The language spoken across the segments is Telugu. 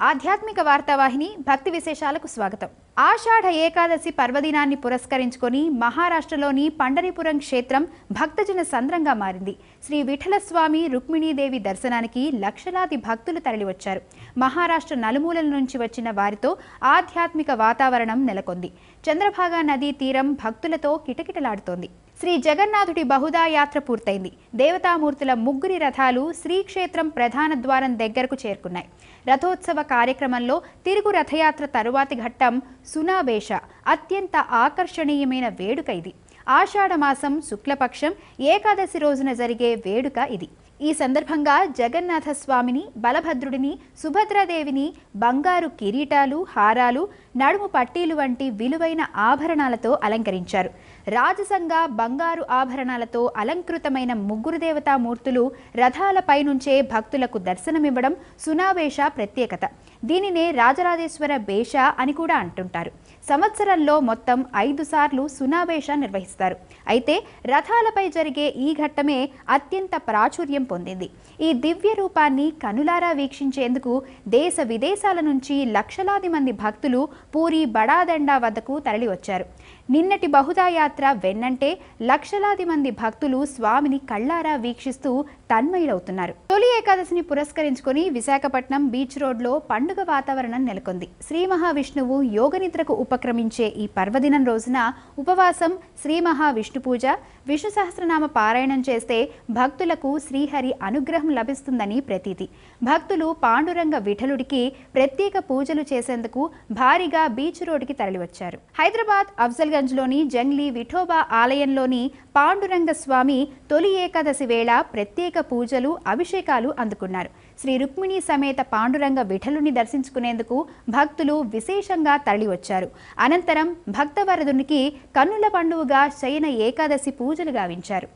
ఆధ్యాత్మిక వార్తావాహిని భక్తి విశేషాలకు స్వాగతం. ఆషాఢ ఏకాదశి పర్వదినాన్ని పురస్కరించుకొని మహారాష్ట్రలోని పండరీపురం క్షేత్రం భక్తజన సంద్రంగా మారింది. శ్రీ విఠలస్వామి రుక్మిణీదేవి దర్శనానికి లక్షలాది భక్తులు తరలివచ్చారు. మహారాష్ట్ర నలుమూలల నుంచి వచ్చిన వారితో ఆధ్యాత్మిక వాతావరణం నెలకొంది. చంద్రభాగా నదీ తీరం భక్తులతో కిటకిటలాడుతోంది. శ్రీ జగన్నాథుడి బహుదా యాత్ర పూర్తయింది. దేవతామూర్తుల ముగ్గురి రథాలు శ్రీక్షేత్రం ప్రధాన ద్వారం దగ్గరకు చేరుకున్నాయి. రథోత్సవ కార్యక్రమంలో తిరుగు రథయాత్ర తరువాతి ఘట్టం సునాబేష. అత్యంత ఆకర్షణీయమైన వేడుక ఇది. ఆషాఢమాసం శుక్లపక్షం ఏకాదశి రోజున జరిగే వేడుక ఇది. ఈ సందర్భంగా జగన్నాథ స్వామిని, బలభద్రుడిని, సుభద్రాదేవిని బంగారు కిరీటాలు, హారాలు, నడుము పట్టీలు వంటి విలువైన ఆభరణాలతో అలంకరించారు. రాజసంగా బంగారు ఆభరణాలతో అలంకృతమైన ముగ్గురు దేవతామూర్తులు రథాలపై నుంచే భక్తులకు దర్శనమివ్వడం సునాబేష ప్రత్యేకత. దీనినే రాజరాజేశ్వర బేష అని కూడా అంటుంటారు. సంవత్సరంలో మొత్తం 5 సార్లు సునాబేష నిర్వహిస్తారు. అయితే రథాలపై జరిగే ఈ ఘట్టమే అత్యంత ప్రాచుర్యం పొందింది. ఈ దివ్య రూపాన్ని కనులారా వీక్షించేందుకు దేశ విదేశాల నుంచి లక్షలాది మంది భక్తులు పూరి బడాదండా వద్దకు తరలివచ్చారు. నిన్నటి బహుదా యాత్ర వెన్నంటే లక్షలాది మంది భక్తులు స్వామిని కళ్ళారా వీక్షిస్తూ తన్మయులవుతున్నారు. తొలి ఏకాదశిని పురస్కరించుకొని విశాఖపట్నం బీచ్ రోడ్లో పండుగ వాతావరణం నెలకొంది. శ్రీ మహావిష్ణువు యోగనిద్రకు ఉపక్రమించే ఈ పర్వదినం రోజున ఉపవాసం, శ్రీ మహావిష్ణు పూజ, విష్ణు సహస్రనామ పారాయణం చేస్తే భక్తులకు శ్రీహరి అనుగ్రహం లభిస్తుందని ప్రతీతి. భక్తులు పాండురంగ విఠలుడికి ప్రత్యేక పూజలు చేసేందుకు భారీగా బీచ్ రోడ్డుకి తరలివచ్చారు. హైదరాబాద్ అఫ్జల్గంజ్లోని జంగ్లీ విఠోబా ఆలయంలోని పాండురంగ స్వామి తొలి ఏకాదశి వేళ ప్రత్యేక పూజలు, అభిషేకాలు అందుకున్నారు. శ్రీ రుక్మిణి సమేత పాండురంగ విఠలుని దర్శించుకునేందుకు భక్తులు విశేషంగా తరలివచ్చారు. అనంతరం భక్తవరదునికి కన్నుల పండుగగా శయన ఏకాదశి పూజలు గావించారు.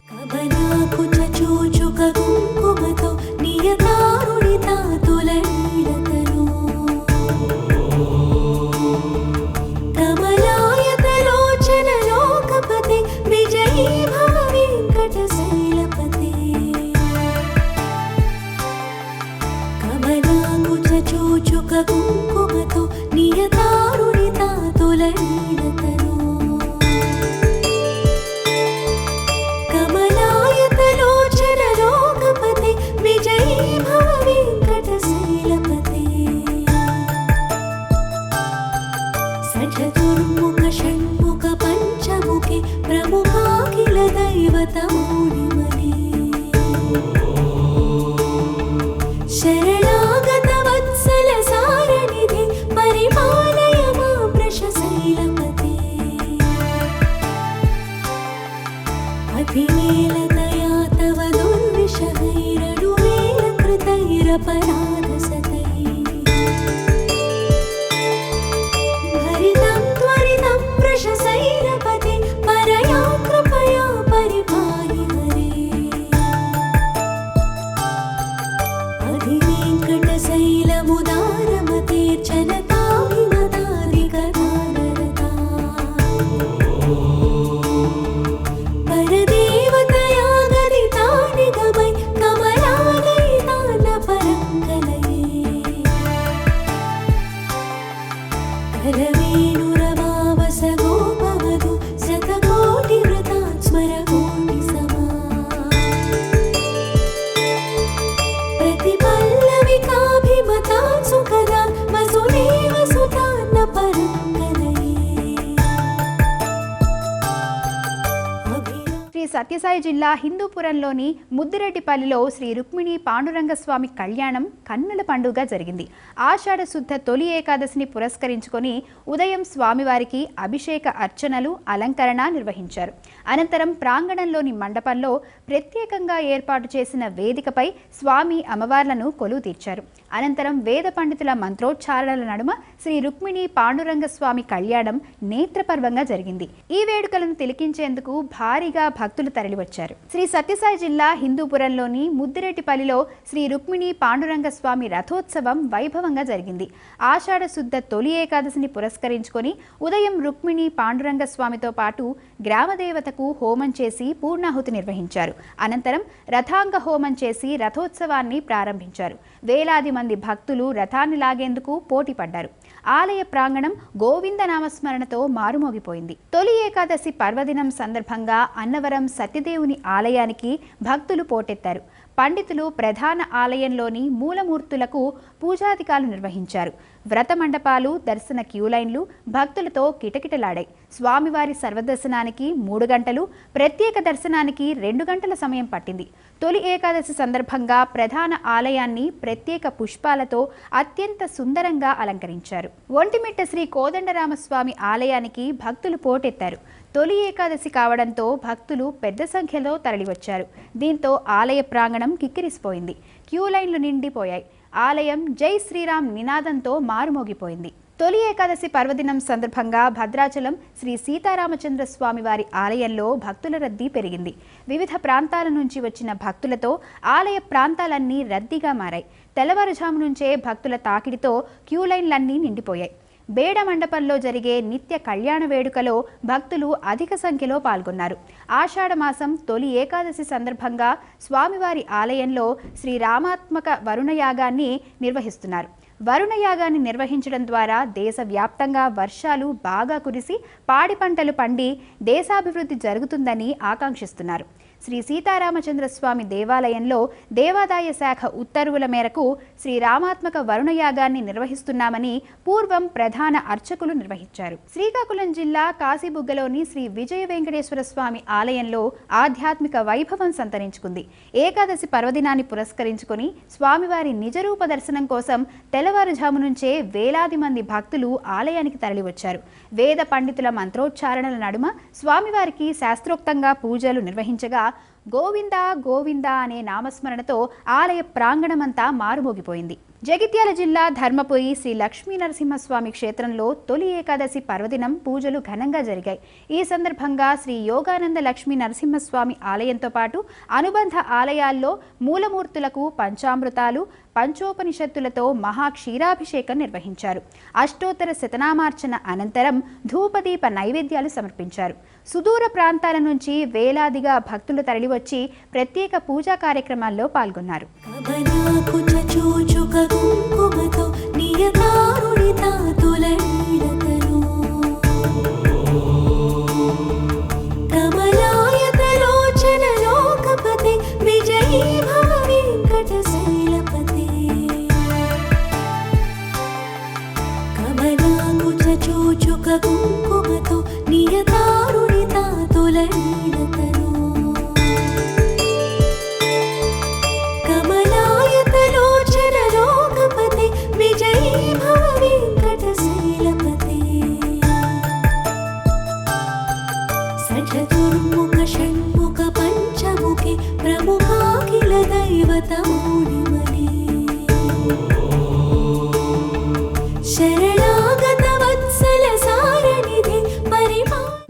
సత్యసాయి జిల్లా హిందూపురంలోని ముద్దిరెడ్డిపల్లిలో శ్రీ రుక్మిణి పాండురంగస్వామి కళ్యాణం కన్నుల పండుగ జరిగింది. ఆషాఢ శుద్ధ తొలి ఏకాదశిని పురస్కరించుకొని ఉదయం స్వామివారికి అభిషేక అర్చనలు, అలంకరణ నిర్వహించారు. అనంతరం ప్రాంగణంలోని మండపంలో ప్రత్యేకంగా ఏర్పాటు చేసిన వేదికపై స్వామి అమ్మవార్లను కొలువు తీర్చారు. అనంతరం వేద పండితుల మంత్రోచ్చారణల నడుమ శ్రీ రుక్మిణి పాండురంగస్వామి కళ్యాణం నేత్రపర్వంగా జరిగింది. ఈ వేడుకలను తిలకించేందుకు భారీగా భక్తులు భక్తులు తరలివచ్చారు. శ్రీ సత్యసాయి జిల్లా హిందూపురంలోని ముద్దిరెడ్డిపల్లిలో శ్రీ రుక్మిణి పాండురంగ స్వామి రథోత్సవం వైభవంగా జరిగింది. ఆషాఢ శుద్ధ తొలి ఏకాదశిని పురస్కరించుకొని ఉదయం రుక్మిణి పాండురంగ స్వామితో పాటు గ్రామదేవతకు హోమం చేసి పూర్ణాహుతి నిర్వహించారు. అనంతరం రథాంగ హోమం చేసి రథోత్సవాన్ని ప్రారంభించారు. వేలాది మంది భక్తులు రథాన్ని లాగేందుకు పోటీ పడ్డారు. ఆలయ ప్రాంగణం గోవింద నామస్మరణతో మారుమోగిపోయింది. తొలి ఏకాదశి పర్వదినం సందర్భంగా అన్నవరం సత్యదేవుని ఆలయానికి భక్తులు పోటెత్తారు. పండితులు ప్రధాన ఆలయంలోని మూలమూర్తులకు పూజాధికాలు నిర్వహించారు. వ్రత మండపాలు, దర్శన క్యూలైన్లు భక్తులతో కిటకిటలాడాయి. స్వామివారి సర్వదర్శనానికి 3 గంటలు, ప్రత్యేక దర్శనానికి 2 గంటల సమయం పట్టింది. తొలి ఏకాదశి సందర్భంగా ప్రధాన ఆలయాన్ని ప్రత్యేక పుష్పాలతో అత్యంత సుందరంగా అలంకరించారు. ఒంటిమిట్ట శ్రీ కోదండరామస్వామి ఆలయానికి భక్తులు పోటెత్తారు. తొలి ఏకాదశి కావడంతో భక్తులు పెద్ద సంఖ్యలో తరలివచ్చారు. దీంతో ఆలయ ప్రాంగణం కిక్కిరిసిపోయింది. క్యూలైన్లు నిండిపోయాయి. ఆలయం జై శ్రీరామ్ నినాదంతో మారుమోగిపోయింది. తొలి ఏకాదశి పర్వదినం సందర్భంగా భద్రాచలం శ్రీ సీతారామచంద్ర స్వామి వారి ఆలయంలో భక్తుల రద్దీ పెరిగింది. వివిధ ప్రాంతాల నుంచి వచ్చిన భక్తులతో ఆలయ ప్రాంతాలన్నీ రద్దీగా మారాయి. తెల్లవారుజాము నుంచే భక్తుల తాకిడితో క్యూలైన్లన్నీ నిండిపోయాయి. బేడ మండపంలో జరిగే నిత్య కళ్యాణ వేడుకలో భక్తులు అధిక సంఖ్యలో పాల్గొన్నారు. ఆషాఢ మాసం తొలి ఏకాదశి సందర్భంగా స్వామివారి ఆలయంలో శ్రీ రామాత్మక వరుణయాగాన్ని నిర్వహిస్తున్నారు. వరుణయాగాన్ని నిర్వహించడం ద్వారా దేశవ్యాప్తంగా వర్షాలు బాగా కురిసి పాడి పంటలు పండి దేశాభివృద్ధి జరుగుతుందని ఆకాంక్షిస్తున్నారు. శ్రీ సీతారామచంద్ర స్వామి దేవాలయంలో దేవాదాయ శాఖ ఉత్తర్వుల మేరకు శ్రీ రామాత్మక వరుణయాగాన్ని నిర్వహిస్తున్నామని పూర్వం ప్రధాన అర్చకులు నిర్వహించారు. శ్రీకాకుళం జిల్లా కాశీబుగ్గలోని శ్రీ విజయ వెంకటేశ్వర స్వామి ఆలయంలో ఆధ్యాత్మిక వైభవం సంతరించుకుంది. ఏకాదశి పర్వదినాన్ని పురస్కరించుకొని స్వామివారి నిజరూప దర్శనం కోసం తెల్లవారుజాము నుంచే వేలాది మంది భక్తులు ఆలయానికి తరలివచ్చారు. వేద పండితుల మంత్రోచ్చారణల నడుమ స్వామివారికి శాస్త్రోక్తంగా పూజలు నిర్వహించగా గోవింద గోవింద అనే నామస్మరణతో ఆలయ ప్రాంగణమంతా మారుమోగిపోయింది. జగిత్యాల జిల్లా ధర్మపురి శ్రీ లక్ష్మీ నరసింహస్వామి క్షేత్రంలో తొలి ఏకాదశి పర్వదినం పూజలు ఘనంగా జరిగాయి. ఈ సందర్భంగా శ్రీ యోగానంద లక్ష్మీ నరసింహస్వామి ఆలయంతో పాటు అనుబంధ ఆలయాల్లో మూలమూర్తులకు పంచామృతాలు, పంచోపనిషత్తులతో మహాక్షీరాభిషేకం నిర్వహించారు. అష్టోత్తర శతనామార్చన అనంతరం ధూపదీప నైవేద్యాలు సమర్పించారు. సుదూర ప్రాంతాల నుంచి వేలాదిగా భక్తులు తరలివచ్చి ప్రత్యేక పూజా కార్యక్రమాల్లో పాల్గొన్నారు.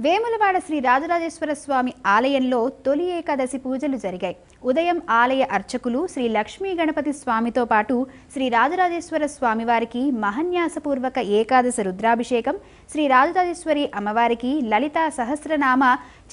వేములవాడ శ్రీ రాజరాజేశ్వర స్వామి ఆలయంలో తొలి ఏకాదశి పూజలు జరిగాయి. ఉదయం ఆలయ అర్చకులు శ్రీ లక్ష్మీ గణపతి స్వామితో పాటు శ్రీ రాజరాజేశ్వర స్వామివారికి మహన్యాసపూర్వక ఏకాదశి రుద్రాభిషేకం, శ్రీ రాజరాజేశ్వరి అమ్మవారికి లలితా సహస్రనామ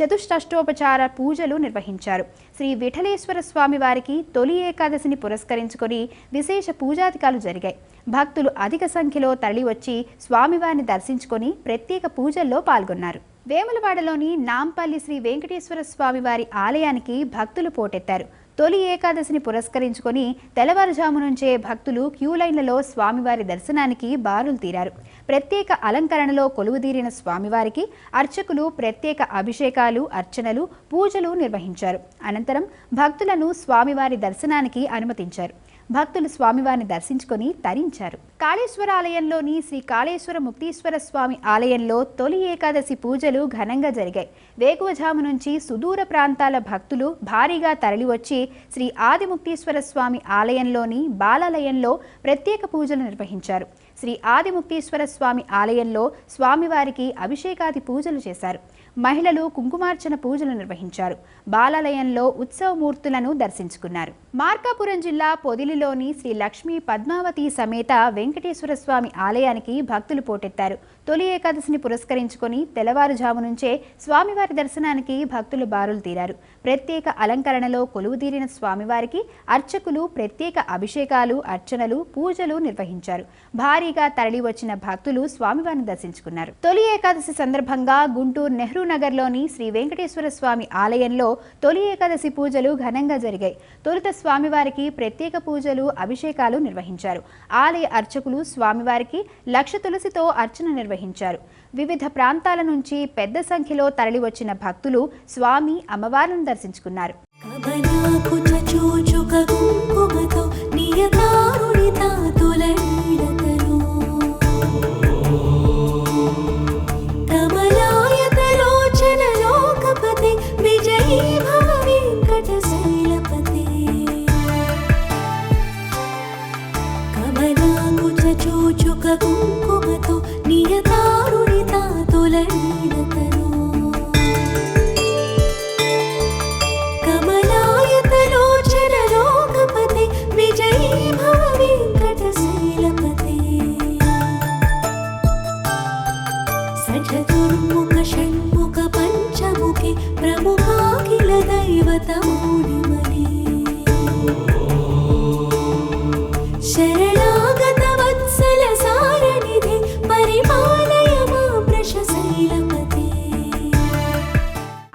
చతుష్టోపచార పూజలు నిర్వహించారు. శ్రీ విఠలేశ్వర స్వామివారికి తొలి ఏకాదశిని పురస్కరించుకొని విశేష పూజాధికాలు జరిగాయి. భక్తులు అధిక సంఖ్యలో తరలివచ్చి స్వామివారిని దర్శించుకొని ప్రత్యేక పూజల్లో పాల్గొన్నారు. వేములవాడలోని నాంపల్లి శ్రీ వెంకటేశ్వర స్వామివారి ఆలయానికి భక్తులు పోటెత్తారు. తొలి ఏకాదశిని పురస్కరించుకొని తెల్లవారుజాము నుంచే భక్తులు క్యూలైన్లలో స్వామివారి దర్శనానికి బారులు తీరారు. ప్రత్యేక అలంకరణలో కొలువుదీరిన స్వామివారికి అర్చకులు ప్రత్యేక అభిషేకాలు, అర్చనలు, పూజలు నిర్వహించారు. అనంతరం భక్తులను స్వామివారి దర్శనానికి అనుమతించారు. భక్తులు స్వామివారిని దర్శించుకొని తరించారు. కాళేశ్వర ఆలయంలోని శ్రీ కాళేశ్వర ముక్తీశ్వర స్వామి ఆలయంలో తొలి ఏకాదశి పూజలు ఘనంగా జరిగాయి. వేకువజాము నుంచి సుదూర ప్రాంతాల భక్తులు భారీగా తరలివచ్చి శ్రీ ఆదిముక్తీశ్వర స్వామి ఆలయంలోని బాలాలయంలో ప్రత్యేక పూజలు నిర్వహించారు. శ్రీ ఆదిముక్తేశ్వర స్వామి ఆలయంలో స్వామివారికి అభిషేకాది పూజలు చేశారు. మహిళలు కుంకుమార్చన పూజలు నిర్వహించారు. బాలాలయంలో ఉత్సవమూర్తులను దర్శించుకున్నారు. మార్కాపురం జిల్లా పొదిలిలోని శ్రీ లక్ష్మీ పద్మావతి సమేత వెంకటేశ్వర స్వామి ఆలయానికి భక్తులు పోటెత్తారు. తొలి ఏకాదశిని పురస్కరించుకొని తెల్లవారుజాము నుంచే స్వామివారి దర్శనానికి భక్తులు బారులు తీరారు. ప్రత్యేక అలంకరణలో కొలువుదీరిన స్వామివారికి అర్చకులు ప్రత్యేక అభిషేకాలు, అర్చనలు, పూజలు నిర్వహించారు. భారీగా తరలివచ్చిన భక్తులు స్వామివారిని దర్శించుకున్నారు. తొలి ఏకాదశి సందర్భంగా గుంటూరు నెహ్రూ నగర్లోని శ్రీ వెంకటేశ్వర స్వామి ఆలయంలో తొలి ఏకాదశి పూజలు ఘనంగా జరిగాయి. తొలుత స్వామివారికి ప్రత్యేక పూజలు, అభిషేకాలు నిర్వహించారు. ఆలయ అర్చకులు స్వామివారికి లక్ష తులసితో అర్చన నిర్వహించారు. వివిధ ప్రాంతాల నుంచి పెద్ద సంఖ్యలో తరలివచ్చిన భక్తులు స్వామి, అమ్మవార్లను దర్శించుకున్నారు.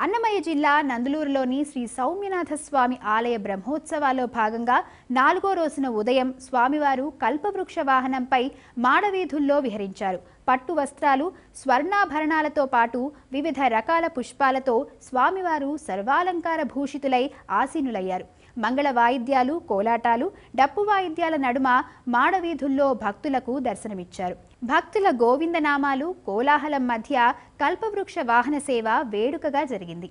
అన్నమయ్య జిల్లా నందలూరులోని శ్రీ సౌమ్యనాథ స్వామి ఆలయ బ్రహ్మోత్సవాల్లో భాగంగా 4వ రోజున ఉదయం స్వామివారు కల్పవృక్ష వాహనంపై మాడవీధుల్లో విహరించారు. పట్టు వస్త్రాలు, స్వర్ణాభరణాలతో పాటు వివిధ రకాల పుష్పాలతో స్వామివారు సర్వాలంకార భూషితులై ఆసీనులయ్యారు. మంగళ వాయిద్యాలు, కోలాటాలు, డప్పు వాయిద్యాల నడుమ మాడవీధుల్లో భక్తులకు దర్శనమిచ్చారు. భక్తుల గోవిందనామాలు, కోలాహలం మధ్య కల్పవృక్ష వాహన సేవ వేడుకగా జరిగింది.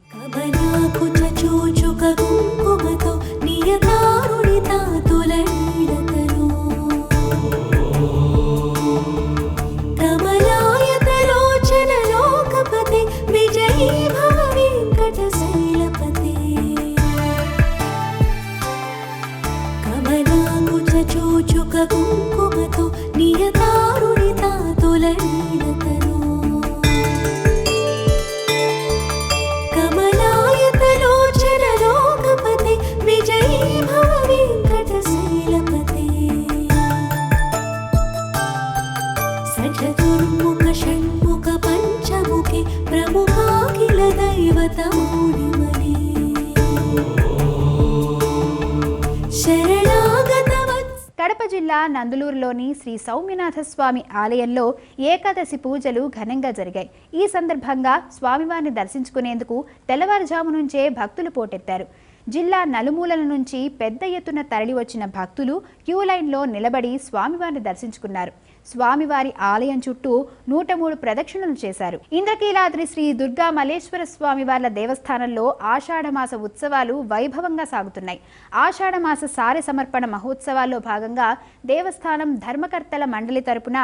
కడప జిల్లా నందలూరులోని శ్రీ సౌమ్యనాథ స్వామి ఆలయంలో ఏకాదశి పూజలు ఘనంగా జరిగాయి. ఈ సందర్భంగా స్వామివారిని దర్శించుకునేందుకు తెల్లవారుజాము నుంచే భక్తులు పోటెత్తారు. జిల్లా నలుమూలల నుంచి పెద్ద ఎత్తున తరలివచ్చిన భక్తులు క్యూ లైన్లో నిలబడి స్వామివారిని దర్శించుకున్నారు. స్వామివారి ఆలయం చుట్టూ 103 ప్రదక్షిణలు చేశారు. ఇంద్రకీలాద్రి శ్రీ దుర్గా మల్లేశ్వర స్వామివార్ల దేవస్థానంలో ఆషాఢమాస ఉత్సవాలు వైభవంగా సాగుతున్నాయి. ఆషాఢమాస సారె సమర్పణ మహోత్సవాల్లో భాగంగా దేవస్థానం ధర్మకర్తల మండలి తరపున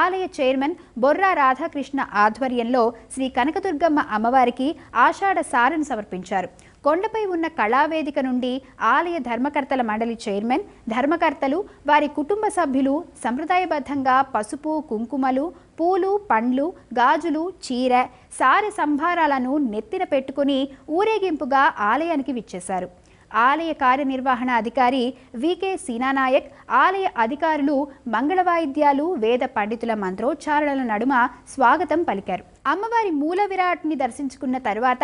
ఆలయ చైర్మన్ బొర్రా రాధాకృష్ణ ఆధ్వర్యంలో శ్రీ కనకదుర్గమ్మ అమ్మవారికి ఆషాఢ సారెను సమర్పించారు. కొండపై ఉన్న కళావేదిక నుండి ఆలయ ధర్మకర్తల మండలి చైర్మన్, ధర్మకర్తలు, వారి కుటుంబ సభ్యులు సంప్రదాయబద్ధంగా పసుపు, కుంకుమలు, పూలు, పండ్లు, గాజులు, చీర, సారె సంభారాలను నెత్తిన పెట్టుకుని ఊరేగింపుగా ఆలయానికి విచ్చేశారు. ఆలయ కార్యనిర్వహణ అధికారి వికే సీనానాయక్, ఆలయ అధికారులు మంగళవాయిద్యాలు, వేద పండితుల మంత్రోచ్చారణల నడుమ స్వాగతం పలికారు. అమ్మవారి మూల విరాట్ని దర్శించుకున్న తరువాత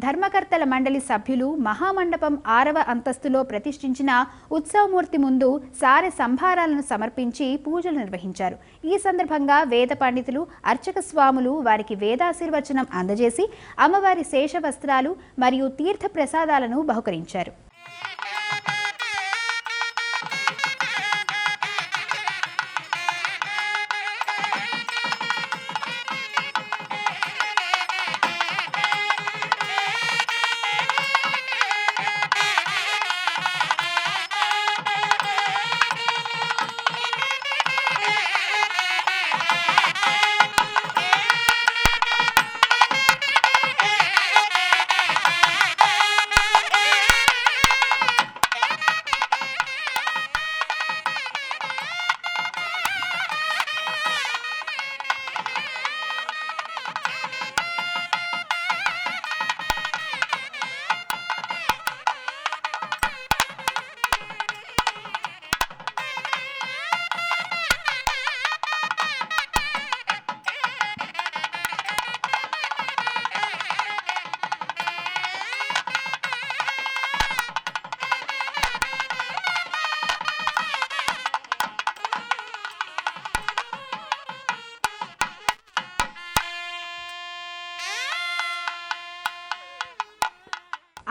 ధర్మకర్తల మండలి సభ్యులు మహామండపం 6వ అంతస్తులో ప్రతిష్ఠించిన ఉత్సవమూర్తి ముందు సారె సంభారాలను సమర్పించి పూజలు నిర్వహించారు. ఈ సందర్భంగా వేద పండితులు, అర్చక స్వాములు వారికి వేదాశీర్వచనం అందజేసి అమ్మవారి శేష వస్త్రాలు మరియు తీర్థ ప్రసాదాలను బహుకరించారు.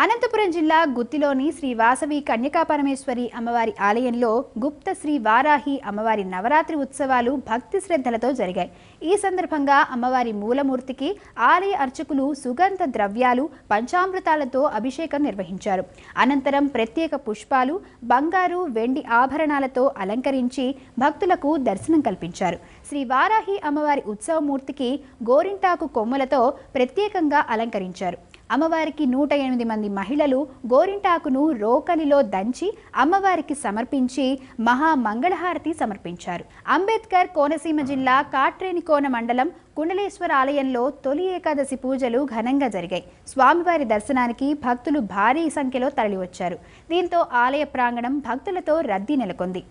అనంతపురం జిల్లా గుత్తిలోని శ్రీ వాసవి కన్యకాపరమేశ్వరి అమ్మవారి ఆలయంలో గుప్త శ్రీ వారాహి అమ్మవారి నవరాత్రి ఉత్సవాలు భక్తి శ్రద్ధలతో జరిగాయి. ఈ సందర్భంగా అమ్మవారి మూలమూర్తికి ఆలయ అర్చకులు సుగంధ ద్రవ్యాలు, పంచామృతాలతో అభిషేకం నిర్వహించారు. అనంతరం ప్రత్యేక పుష్పాలు, బంగారు, వెండి ఆభరణాలతో అలంకరించి భక్తులకు దర్శనం కల్పించారు. శ్రీ వారాహి అమ్మవారి ఉత్సవమూర్తికి గోరింటాకు కొమ్ములతో ప్రత్యేకంగా అలంకరించారు. అమ్మవారికి 108 మంది మహిళలు గోరింటాకును రోకలిలో దంచి అమ్మవారికి సమర్పించి మహామంగళహారతి సమర్పించారు. అంబేద్కర్ కోనసీమ జిల్లా కాట్రేనికోన మండలం కుండలేశ్వర ఆలయంలో తొలి ఏకాదశి పూజలు ఘనంగా జరిగాయి. స్వామివారి దర్శనానికి భక్తులు భారీ సంఖ్యలో తరలివచ్చారు. దీంతో ఆలయ ప్రాంగణం భక్తులతో రద్దీ నెలకొంది.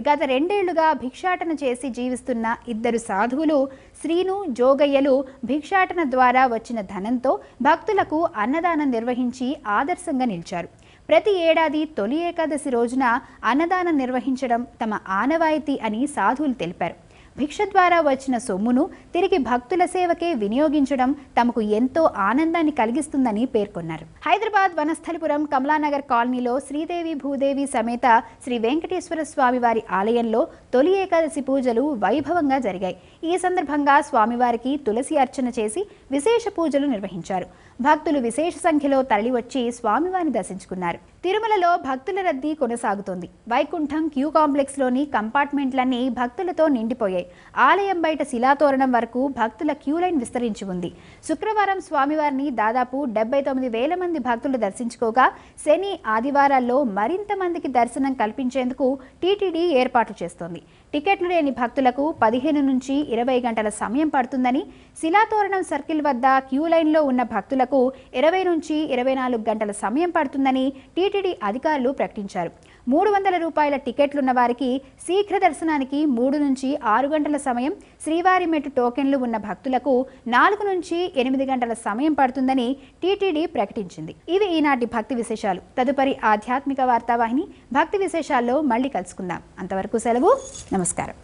గత 2 ఏళ్లుగా భిక్షాటన చేసి జీవిస్తున్న 2 సాధువులు శ్రీను, జోగయ్యలు భిక్షాటన ద్వారా వచ్చిన ధనంతో భక్తులకు అన్నదానం నిర్వహించి ఆదర్శంగా నిలిచారు. ప్రతి ఏడాది తొలి ఏకాదశి రోజున అన్నదానం నిర్వహించడం తమ ఆనవాయితీ అని సాధువులు తెలిపారు. భిక్ష ద్వారా వచ్చిన సొమ్మును తిరిగి భక్తుల సేవకే వినియోగించడం తమకు ఎంతో ఆనందాన్ని కలిగిస్తుందని పేర్కొన్నారు. హైదరాబాద్ వనస్థలిపురం కమలానగర్ కాలనీలో శ్రీదేవి భూదేవి సమేత శ్రీ వెంకటేశ్వర స్వామి వారి ఆలయంలో తొలి ఏకాదశి పూజలు వైభవంగా జరిగాయి. ఈ సందర్భంగా స్వామివారికి తులసి అర్చన చేసి విశేష పూజలు నిర్వహించారు. భక్తులు విశేష సంఖ్యలో తరలివచ్చి స్వామివారిని దర్శించుకున్నారు. తిరుమలలో భక్తుల రద్దీ కొనసాగుతోంది. వైకుంఠం క్యూ కాంప్లెక్స్లోని కంపార్ట్మెంట్లన్నీ భక్తులతో నిండిపోయాయి. ఆలయం బయట శిలాతోరణం వరకు భక్తుల క్యూ లైన్ విస్తరించి ఉంది. శుక్రవారం స్వామివారిని దాదాపు 79,000 మంది భక్తులు దర్శించుకోగా శని, ఆదివారాల్లో మరింత మందికి దర్శనం కల్పించేందుకు టీటీడీ ఏర్పాట్లు చేస్తోంది. టికెట్లు లేని భక్తులకు 15 నుంచి 20 గంటల సమయం పడుతుందని, శిలాతోరణం సర్కిల్ వద్ద క్యూ లైన్లో ఉన్న భక్తులకు 20 నుంచి 24 గంటల సమయం పడుతుందని టీటీడీ అధికారులు ప్రకటించారు. 300 రూపాయల టికెట్లున్న వారికి శీఘ్ర దర్శనానికి 3 నుంచి 6 గంటల సమయం, శ్రీవారి మెట్టు టోకెన్లు ఉన్న భక్తులకు 4 నుంచి 8 గంటల సమయం పడుతుందని టీటీడీ ప్రకటించింది. ఇవి ఈనాటి భక్తి విశేషాలు. తదుపరి ఆధ్యాత్మిక వార్తావాహిని భక్తి విశేషాల్లో మళ్ళీ కలుసుకుందాం. అంతవరకు సెలవు. నమస్కారం.